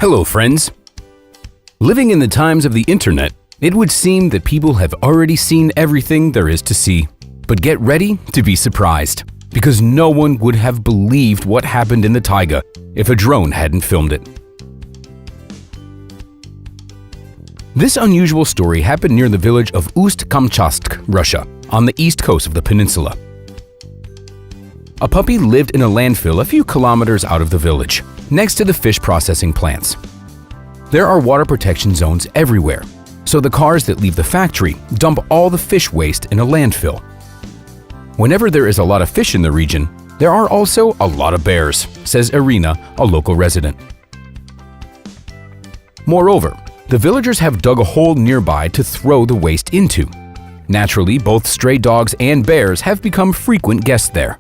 Hello, friends. Living in the times of the internet, it would seem that people have already seen everything there is to see. But get ready to be surprised, because no one would have believed what happened in the taiga if a drone hadn't filmed it. This unusual story happened near the village of Ust-Kamchatsk, Russia, on the east coast of the peninsula. A puppy lived in a landfill a few kilometers out of the village, next to the fish processing plants. There are water protection zones everywhere, so the cars that leave the factory dump all the fish waste in a landfill. Whenever there is a lot of fish in the region, there are also a lot of bears, says Irina, a local resident. Moreover, the villagers have dug a hole nearby to throw the waste into. Naturally, both stray dogs and bears have become frequent guests there.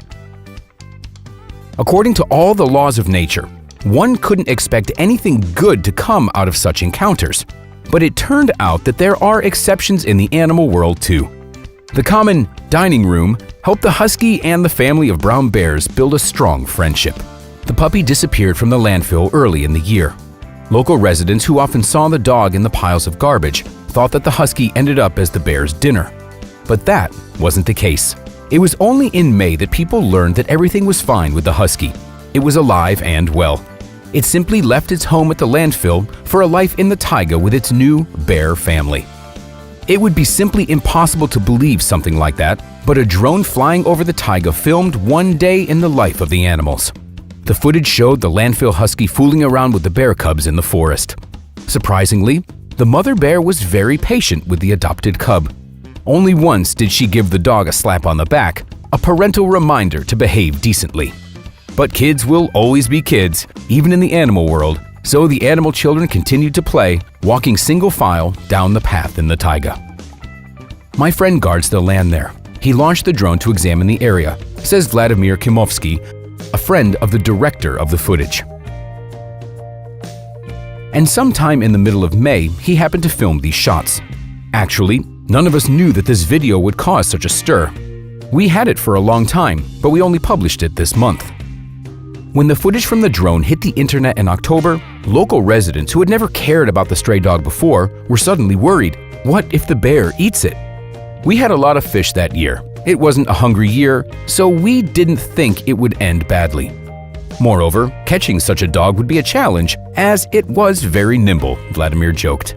According to all the laws of nature, one couldn't expect anything good to come out of such encounters. But it turned out that there are exceptions in the animal world too. The common dining room helped the husky and the family of brown bears build a strong friendship. The puppy disappeared from the landfill early in the year. Local residents who often saw the dog in the piles of garbage thought that the husky ended up as the bear's dinner. But that wasn't the case. It was only in May that people learned that everything was fine with the husky. It was alive and well. It simply left its home at the landfill for a life in the taiga with its new bear family. It would be simply impossible to believe something like that, but a drone flying over the taiga filmed one day in the life of the animals. The footage showed the landfill husky fooling around with the bear cubs in the forest. Surprisingly, the mother bear was very patient with the adopted cub. Only once did she give the dog a slap on the back, a parental reminder to behave decently. But kids will always be kids, even in the animal world, so the animal children continued to play, walking single file down the path in the taiga. My friend guards the land there. He launched the drone to examine the area, says Vladimir Kimovsky, a friend of the director of the footage. And sometime in the middle of May, he happened to film these shots. Actually, none of us knew that this video would cause such a stir. We had it for a long time, but we only published it this month. When the footage from the drone hit the internet in October, local residents who had never cared about the stray dog before were suddenly worried. What if the bear eats it? We had a lot of fish that year. It wasn't a hungry year, so we didn't think it would end badly. Moreover, catching such a dog would be a challenge, as it was very nimble, Vladimir joked.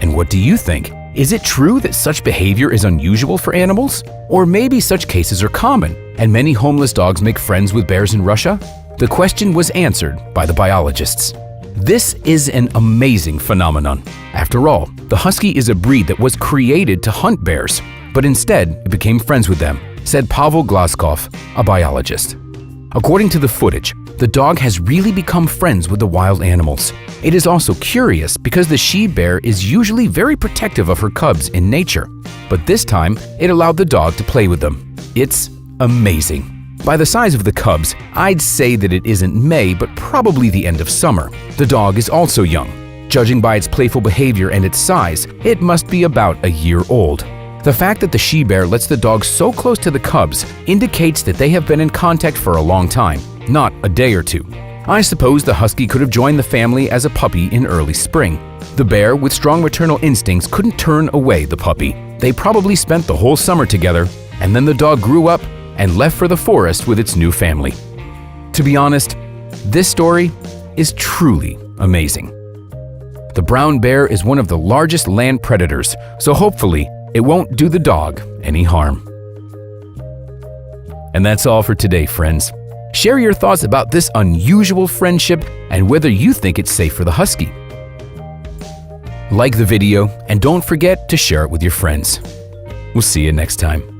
And what do you think? Is it true that such behavior is unusual for animals? Or maybe such cases are common, and many homeless dogs make friends with bears in Russia? The question was answered by the biologists. This is an amazing phenomenon. After all, the husky is a breed that was created to hunt bears, but instead it became friends with them, said Pavel Glaskov, a biologist. According to the footage, the dog has really become friends with the wild animals. It is also curious because the she-bear is usually very protective of her cubs in nature, but this time it allowed the dog to play with them. It's amazing. By the size of the cubs, I'd say that it isn't May, but probably the end of summer. The dog is also young. Judging by its playful behavior and its size, it must be about a year old. The fact that the she-bear lets the dog so close to the cubs indicates that they have been in contact for a long time, not a day or two. I suppose the husky could have joined the family as a puppy in early spring. The bear, with strong maternal instincts, couldn't turn away the puppy. They probably spent the whole summer together, and then the dog grew up and left for the forest with its new family. To be honest, this story is truly amazing. The brown bear is one of the largest land predators, so hopefully it won't do the dog any harm. And that's all for today, friends. Share your thoughts about this unusual friendship and whether you think it's safe for the husky. Like the video and don't forget to share it with your friends. We'll see you next time.